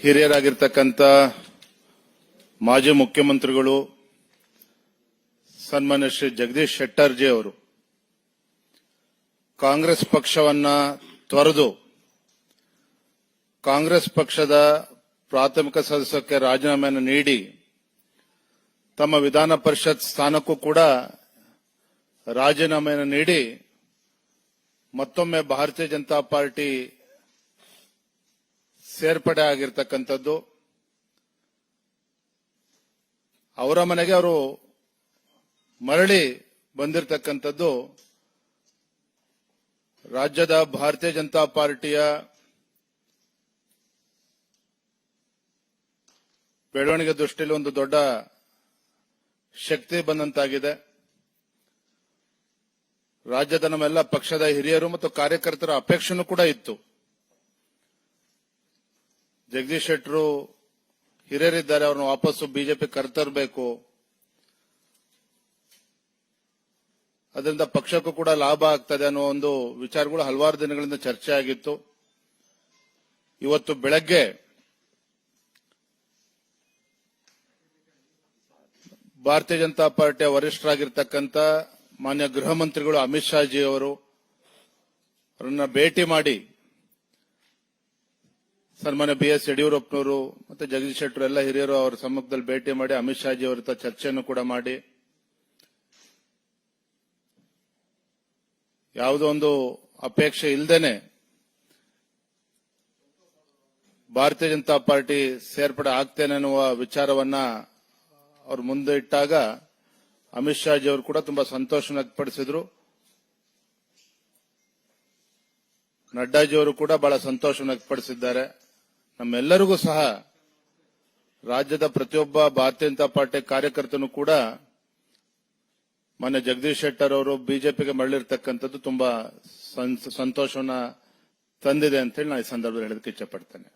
ಹಿರಿಯರಾಗಿರ್ತಕ್ಕಂಥ ಮಾಜಿ ಮುಖ್ಯಮಂತ್ರಿಗಳು ಸನ್ಮಾನ್ಯ ಶ್ರೀ ಜಗದೀಶ್ ಶೆಟ್ಟರ್ ಜಿ ಅವರು ಕಾಂಗ್ರೆಸ್ ಪಕ್ಷವನ್ನ ತೊರೆದು ಕಾಂಗ್ರೆಸ್ ಪಕ್ಷದ ಪ್ರಾಥಮಿಕ ಸದಸ್ಯಕ್ಕೆ ರಾಜೀನಾಮೆಯನ್ನು ನೀಡಿ ತಮ್ಮ ವಿಧಾನ ಪರಿಷತ್ ಸ್ಥಾನಕ್ಕೂ ಕೂಡ ರಾಜೀನಾಮೆಯನ್ನು ನೀಡಿ ಮತ್ತೊಮ್ಮೆ ಭಾರತೀಯ ಜನತಾ ಪಾರ್ಟಿ ಸೇರ್ಪಡೆ ಆಗಿರ್ತಕ್ಕಂಥದ್ದು. ಅವರ ಮನೆಗೆ ಅವರು ಮರಳಿ ಬಂದಿರತಕ್ಕಂಥದ್ದು ರಾಜ್ಯದ ಭಾರತೀಯ ಜನತಾ ಪಾರ್ಟಿಯ ಬೆಳವಣಿಗೆ ದೃಷ್ಟಿಯಲ್ಲಿ ಒಂದು ದೊಡ್ಡ ಶಕ್ತಿ ಬಂದಂತಾಗಿದೆ. ರಾಜ್ಯದ ನಮ್ಮೆಲ್ಲ ಪಕ್ಷದ ಹಿರಿಯರು ಮತ್ತು ಕಾರ್ಯಕರ್ತರ ಅಪೇಕ್ಷೆನೂ ಕೂಡ ಇತ್ತು. ಜಗದೀಶ್ ಶೆಟ್ಟರು ಹಿರಿಯರಿದ್ದಾರೆ, ಅವ್ರನ್ನ ವಾಪಸ್ಸು ಬಿಜೆಪಿ ಕರೆತರಬೇಕು, ಅದರಿಂದ ಪಕ್ಷಕ್ಕೂ ಕೂಡ ಲಾಭ ಆಗ್ತದೆ ಅನ್ನೋ ಒಂದು ವಿಚಾರಗಳು ಹಲವಾರು ದಿನಗಳಿಂದ ಚರ್ಚೆ ಆಗಿತ್ತು. ಇವತ್ತು ಬೆಳಗ್ಗೆ ಭಾರತೀಯ ಜನತಾ ಪಾರ್ಟಿಯ ವರಿಷ್ಠರಾಗಿರ್ತಕ್ಕಂಥ ಮಾನ್ಯ ಗೃಹ ಮಂತ್ರಿಗಳು ಅಮಿತ್ ಶಾ ಜಿ ಅವರು ಅವರನ್ನ ಭೇಟಿ ಮಾಡಿ ಸನ್ಮಾನ್ಯ BS ಯಡಿಯೂರಪ್ಪನವರು ಮತ್ತೆ ಜಗದೀಶ್ ಶೆಟ್ಟರು ಎಲ್ಲ ಹಿರಿಯರು ಅವರ ಸಮ್ಮುಖದಲ್ಲಿ ಭೇಟಿ ಮಾಡಿ ಅಮಿತ್ ಶಾ ಜಿ ಅವರ ಜೊತೆ ಚರ್ಚೆಯನ್ನು ಕೂಡ ಮಾಡಿ ಯಾವುದೋ ಒಂದು ಅಪೇಕ್ಷೆ ಇಲ್ಲದೇನೆ ಭಾರತೀಯ ಜನತಾ ಪಾರ್ಟಿ ಸೇರ್ಪಡೆ ಆಗ್ತೇನೆ ಅನ್ನುವ ವಿಚಾರವನ್ನ ಅವರು ಮುಂದೆ ಇಟ್ಟಾಗ ಅಮಿತ್ ಶಾ ಜಿ ಅವರು ಕೂಡ ತುಂಬಾ ಸಂತೋಷ ವ್ಯಕ್ತಪಡಿಸಿದ್ರು. ನಡ್ಡಾಜಿ ಅವರು ಕೂಡ ಬಹಳ ಸಂತೋಷ ವ್ಯಕ್ತಪಡಿಸಿದ್ದಾರೆ. ನಮ್ಮೆಲ್ಲರಿಗೂ ಸಹ ರಾಜ್ಯದ ಪ್ರತಿಯೊಬ್ಬ ಭಾರತೀಯ ಜನತಾ ಪಾರ್ಟಿ ಕಾರ್ಯಕರ್ತನು ಕೂಡ ಮೊನ್ನೆ ಜಗದೀಶ್ ಶೆಟ್ಟರ್ ಅವರು ಬಿಜೆಪಿಗೆ ಮರಳಿರ್ತಕ್ಕಂಥದ್ದು ತುಂಬಾ ಸಂತೋಷವನ್ನ ತಂದಿದೆ ಅಂತ ಹೇಳಿ ನಾನು ಈ ಸಂದರ್ಭದಲ್ಲಿ ಹೇಳೋದಕ್ಕೆ ಇಚ್ಛೆ ಪಡ್ತೇನೆ.